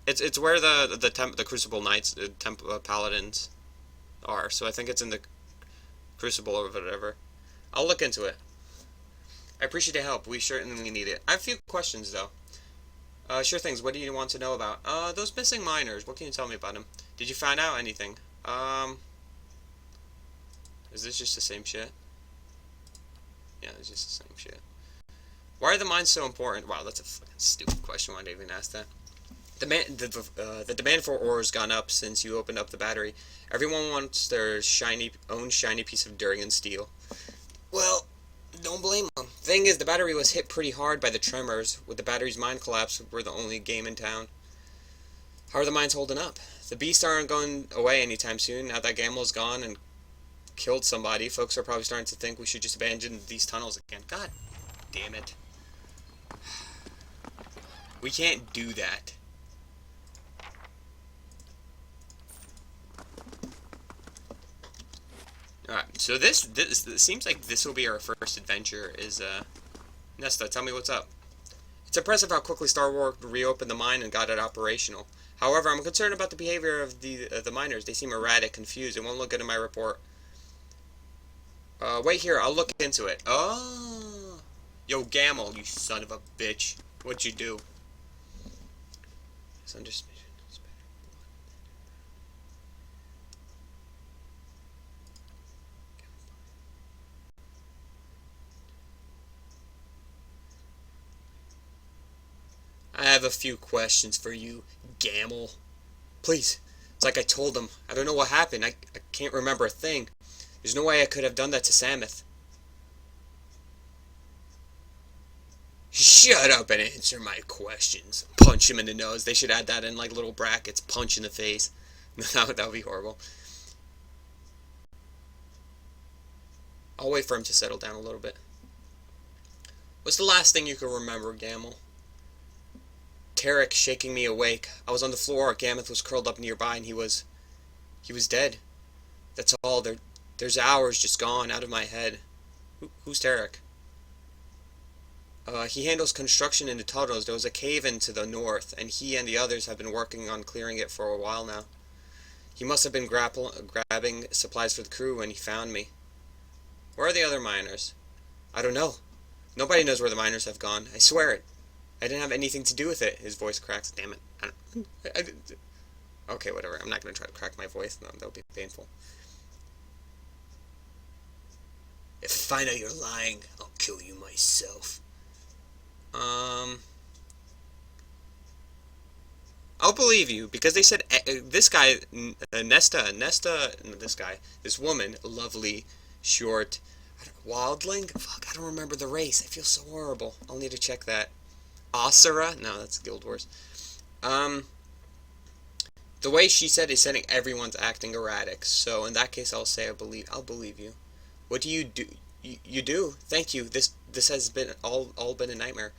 It's where the Crucible Knights, Paladins are. So I think it's in the Crucible or whatever. I'll look into it. I appreciate the help. We certainly need it. I have a few questions though. Sure things. What do you want to know about? Those missing miners. What can you tell me about them? Did you find out anything? Is this just the same shit? Yeah, it's just the same shit. Why are the mines so important? Wow, that's a fucking stupid question. Why did I even ask that? The demand for ore has gone up since you opened up the battery. Everyone wants their own shiny piece of Durian steel. Well, don't blame them. Thing is, the battery was hit pretty hard by the tremors. With the battery's mine collapse, we're the only game in town. How are the mines holding up? The beasts aren't going away anytime soon. Now that Gamel's gone and killed somebody, folks are probably starting to think we should just abandon these tunnels again. God damn it. We can't do that. Alright, so this seems like this will be our first adventure, is, Nesta, tell me what's up. It's impressive how quickly Star Wars reopened the mine and got it operational. However, I'm concerned about the behavior of the miners. They seem erratic, confused, and won't look good in my report. Wait here, I'll look into it. Oh! Yo, Gamel, you son of a bitch. What'd you do? I have a few questions for you, Gamel. Please. It's like I told him. I don't know what happened. I can't remember a thing. There's no way I could have done that to Samuth. Shut up and answer my questions. Punch him in the nose. They should add that in like little brackets. Punch in the face. that would be horrible. I'll wait for him to settle down a little bit. What's the last thing you can remember, Gamel? Tarek shaking me awake. I was on the floor. Gameth was curled up nearby, and he was dead. That's all. There's hours just gone out of my head. Who's Tarek? He handles construction in the tunnels. There was a cave-in to the north, and he and the others have been working on clearing it for a while now. He must have been grabbing supplies for the crew when he found me. Where are the other miners? I don't know. Nobody knows where the miners have gone. I swear it. I didn't have anything to do with it. His voice cracks. Damn it. Okay, whatever. I'm not going to try to crack my voice. No, that would be painful. If I find out you're lying, I'll kill you myself. I'll believe you, because they said this guy, this woman, lovely, short, wildling? Fuck, I don't remember the race. I feel so horrible. I'll need to check that. Asura? No, that's Guild Wars. The way she said is saying everyone's acting erratic. So in that case, I'll say I'll believe you. What do you do? You do? Thank you. This has been all been a nightmare.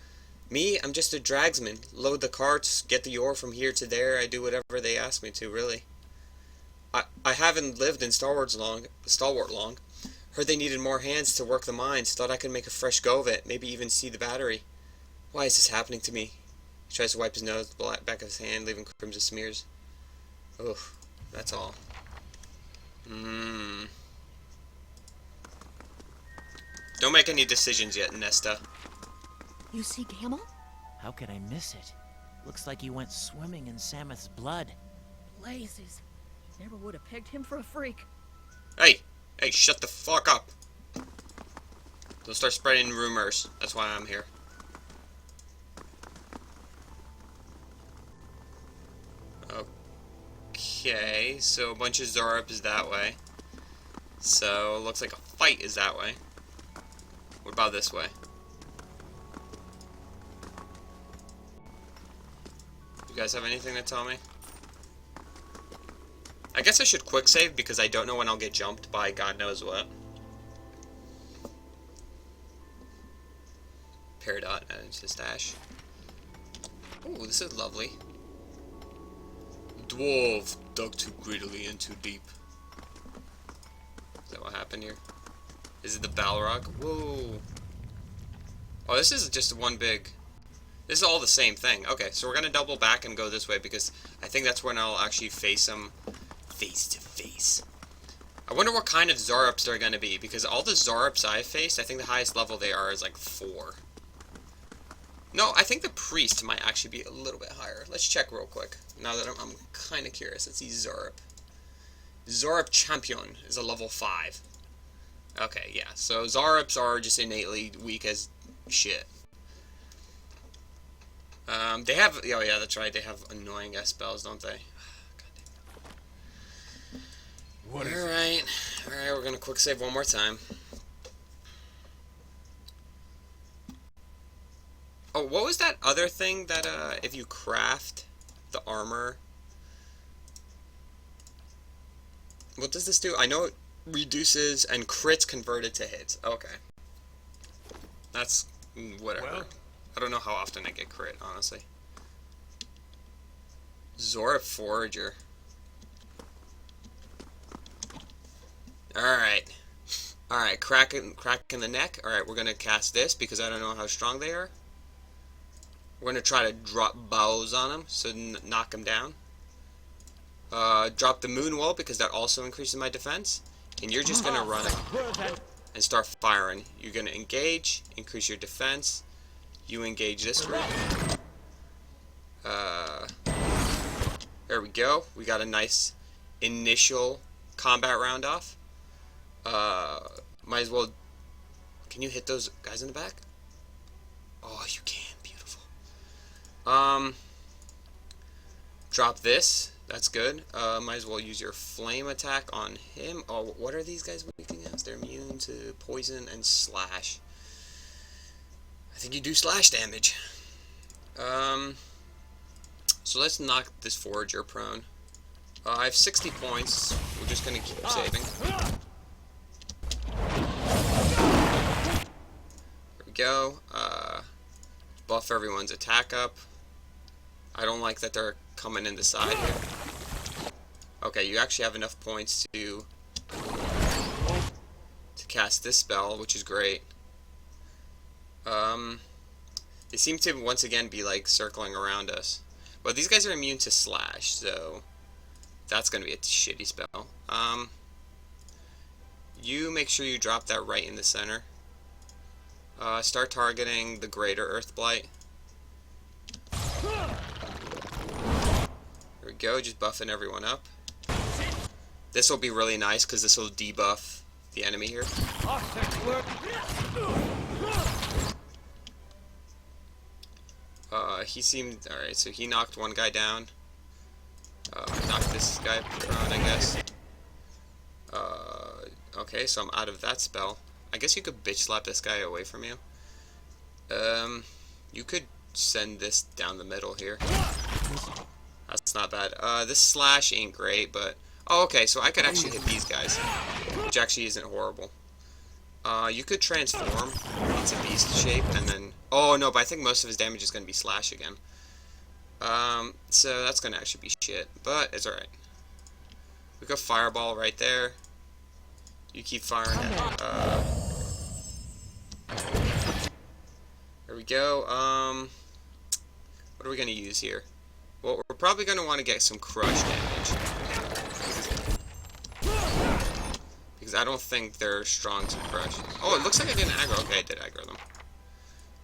Me, I'm just a dragsman. Load the carts, get the ore from here to there. I do whatever they ask me to. Really. I haven't lived in Stalwart long. Heard they needed more hands to work the mines. Thought I could make a fresh go of it. Maybe even see the battery. Why is this happening to me? He tries to wipe his nose, the back of his hand, leaving crimson smears. Ugh, that's all. Don't make any decisions yet, Nesta.
You see Gamel?
How could I miss it? Looks like he went swimming in Samuth's blood.
Blazes. Never would have picked him for a freak.
Hey, shut the fuck up. Don't start spreading rumors. That's why I'm here. Okay, so a bunch of Zorup is that way. So, looks like a fight is that way. What about this way? You guys have anything to tell me? I guess I should quick save because I don't know when I'll get jumped by God knows what. Peridot and his stash. Ooh, this is lovely. Dwarf dug too greedily and too deep. Is that what happened here? Is it the Balrog? Whoa. Oh, this is just one big... This is all the same thing. Okay, so we're gonna double back and go this way because I think that's when I'll actually face them face to face. I wonder what kind of Zorups they're gonna be because all the Zorups I've faced, I think the highest level they are is like 4. No, I think the priest might actually be a little bit higher. Let's check real quick. Now that I'm kind of curious. Let's see Zorup. Zorup Champion is a level 5. Okay, yeah. So Zorups are just innately weak as shit. They have, oh yeah, that's right, they have annoying S spells, don't they? Alright, we're gonna quick save one more time. Oh, what was that other thing that, if you craft the armor... What does this do? I know it reduces and crits converted to hits. Okay. That's whatever.
Well?
I don't know how often I get crit, honestly. Zora Forager. Alright. Alright, crack in the neck. Alright, we're gonna cast this because I don't know how strong they are. We're gonna try to drop bows on them, so knock them down. Drop the moon wall because that also increases my defense. And you're just gonna run it and start firing. You're gonna engage, increase your defense. You engage this group. There we go. We got a nice initial combat round off. Might as well. Can you hit those guys in the back? Oh, you can. Beautiful. Drop this. That's good. Might as well use your flame attack on him. Oh, what are these guys weak against? They're immune to poison and slash. I think you do slash damage. So let's knock this forager prone. I have 60 points. We're just gonna keep saving. There we go. Buff everyone's attack up. I don't like that they're coming in the side here. Okay, you actually have enough points to cast this spell, which is great. They seem to once again be like circling around us. But these guys are immune to slash, so that's gonna be a shitty spell. You make sure you drop that right in the center. Start targeting the greater Earth Blight. There we go, just buffing everyone up. This will be really nice because this will debuff the enemy here. He seemed alright, so he knocked one guy down. Knocked this guy prone, I guess. Okay, so I'm out of that spell. I guess you could bitch slap this guy away from you. You could send this down the middle here. That's not bad. This slash ain't great, but... Oh, okay, so I could actually hit these guys, which actually isn't horrible. You could transform into beast shape, and then... Oh, no, but I think most of his damage is going to be slash again. So that's going to actually be shit, but it's alright. We go fireball right there. You keep firing it. There we go. What are we going to use here? Well, we're probably going to want to get some crush damage. Because I don't think they're strong to crush. Oh, it looks like I didn't aggro. Okay, I did aggro them.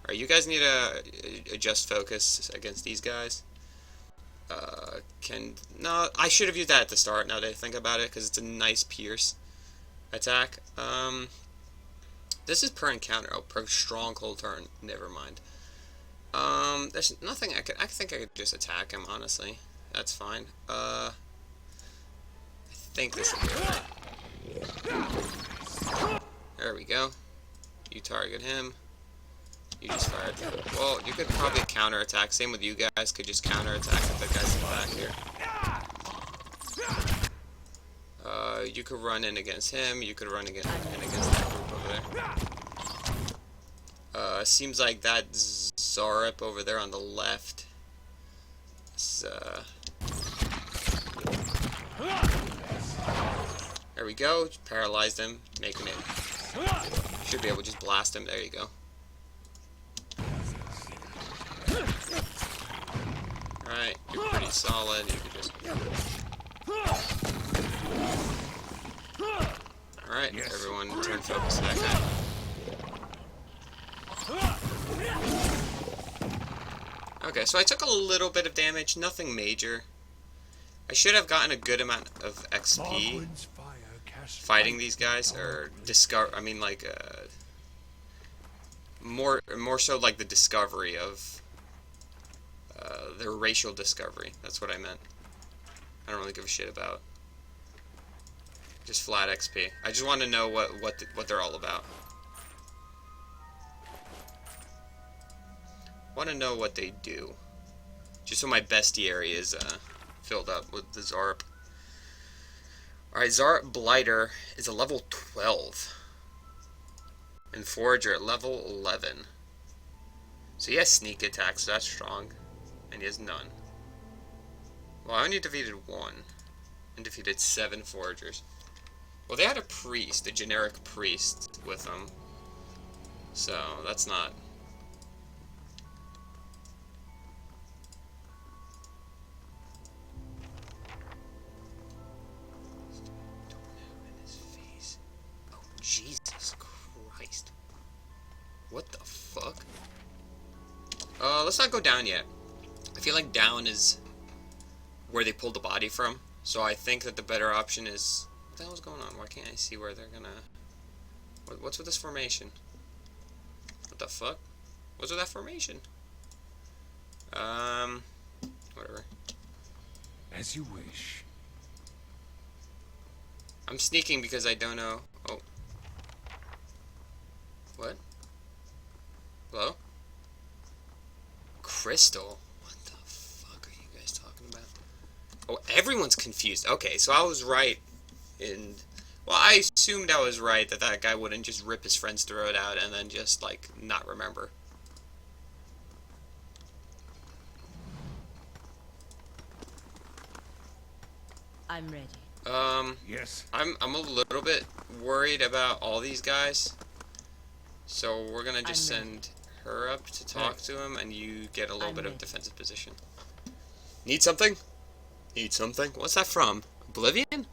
Alright, you guys need to adjust focus against these guys. No, I should have used that at the start now that I think about it, because it's a nice pierce attack. This is per encounter. Oh, per stronghold turn. Never mind. There's nothing I think I could just attack him, honestly. That's fine. I think this will be alright. There we go. You target him. You just fired. Well, you could probably counterattack. Same with you guys. Could just counterattack if the guy's in the back here. You could run in against him. You could run in against that group over there. Seems like that Zarep over there on the left is, there we go. Paralyzed him, making it. Should be able to just blast him. There you go. Alright, you're pretty solid. You could just... Alright, everyone turn focus to that guy. Okay, so I took a little bit of damage, nothing major. I should have gotten a good amount of XP fighting these guys, or more so like the discovery of their racial discovery. That's what I meant. I don't really give a shit about. Just flat XP. I just want to know what they're all about. Want to know what they do. Just so my bestie area is filled up with the Zarp. Alright, Zarp Blighter is a level 12. And Forager at level 11. So he has sneak attacks, so that's strong. And he has none. Well, I only defeated 1. And defeated 7 Foragers. Well, they had a priest, a generic priest, with them. So, that's not... Oh, Jesus Christ. What the fuck? Let's not go down yet. I feel like down is where they pulled the body from. So I think that the better option is... What the hell's going on? Why can't I see where they're gonna... What's with this formation? What the fuck? What's with that formation? Whatever.
As you wish.
I'm sneaking because I don't know... Oh. What? Hello? Crystal? What the fuck are you guys talking about? Oh, everyone's confused. Okay, so I was right in... Well, I assumed I was right that that guy wouldn't just rip his friend's throat out and then just, like, not remember.
I'm ready.
Yes.
I'm a little bit worried about all these guys. So we're gonna just
I'm ready.
send her up to talk to him, and you get a little
I'm
bit of
ready.
defensive position. Need something? Need something? What's that from? Oblivion?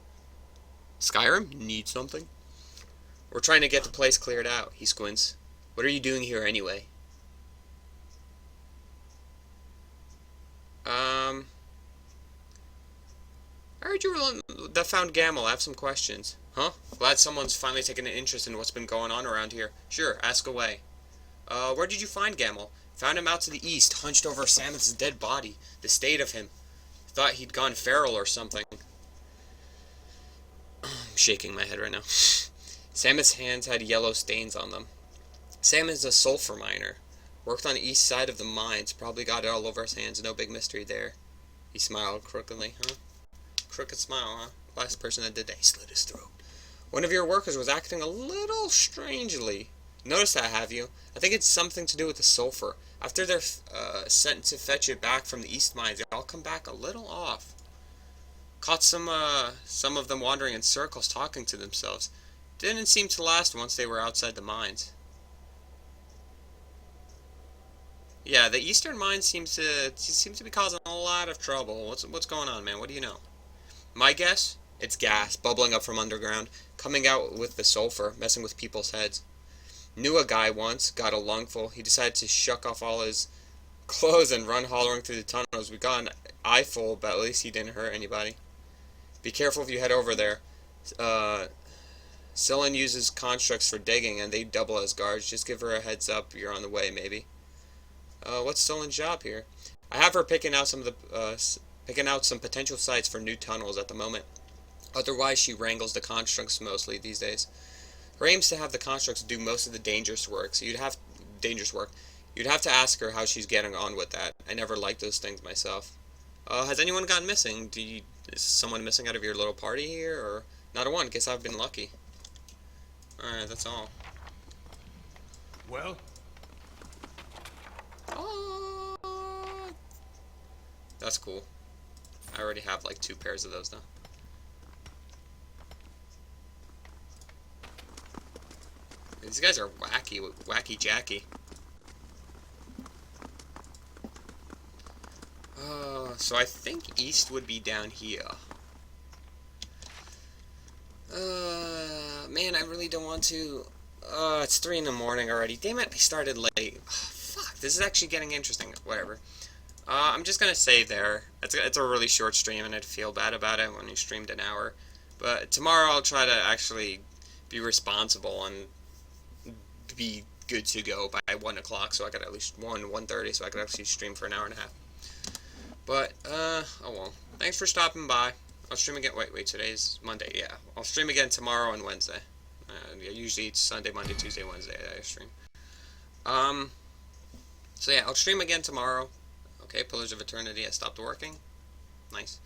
Skyrim? Need something? We're trying to get the place cleared out. He squints. What are you doing here anyway? I heard you were that found Gamel. I have some questions. Huh? Glad someone's finally taken an interest in what's been going on around here. Sure, ask away. Where did you find Gamel? Found him out to the east, hunched over Samuth's dead body. The state of him. Thought he'd gone feral or something. I'm shaking my head right now. Samuth's hands had yellow stains on them. Sam is a sulfur miner. Worked on the east side of the mines. Probably got it all over his hands. No big mystery there. He smiled crookedly. Huh? Crooked smile, huh? Last person that did that, he slit his throat. One of your workers was acting a little strangely. Notice that, have you? I think it's something to do with the sulfur. After they're sent to fetch it back from the east mines, they all come back a little off. Caught some of them wandering in circles, talking to themselves. Didn't seem to last once they were outside the mines. Yeah, the eastern mines seems to be causing a lot of trouble. What's going on, man? What do you know? My guess? It's gas, bubbling up from underground, coming out with the sulfur, messing with people's heads. Knew a guy once, got a lungful. He decided to shuck off all his clothes and run hollering through the tunnels. We got an eyeful, but at least he didn't hurt anybody. Be careful if you head over there. Scylla uses constructs for digging, and they double as guards. Just give her a heads up, you're on the way, maybe. What's Scylla's job here? I have her picking out some potential sites for new tunnels at the moment. Otherwise, she wrangles the constructs mostly these days. Her aim's to have the constructs do most of the dangerous work. You'd have to ask her how she's getting on with that. I never liked those things myself. Has anyone gone missing? Is someone missing out of your little party here, or not a one? Guess I've been lucky. All right, that's all.
Well,
that's cool. I already have like 2 pairs of those now. These guys are wacky Jackie. So I think east would be down here. Man, I really don't want to. It's 3 in the morning already. Damn it, I started late. Fuck, this is actually getting interesting. Whatever. I'm just gonna say there. It's a really short stream, and I'd feel bad about it when you streamed an hour. But tomorrow I'll try to actually be responsible and be good to go by 1 o'clock, so I could at least 1:30, so I could actually stream for an hour and a half. But, oh well. Thanks for stopping by. I'll stream again. Wait, today's Monday. Yeah, I'll stream again tomorrow and Wednesday. Yeah, usually it's Sunday, Monday, Tuesday, Wednesday that I stream. So yeah, I'll stream again tomorrow. Okay, Pillars of Eternity has stopped working. Nice.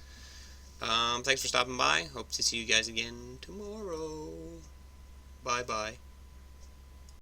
Thanks for stopping by. Hope to see you guys again tomorrow. Bye-bye.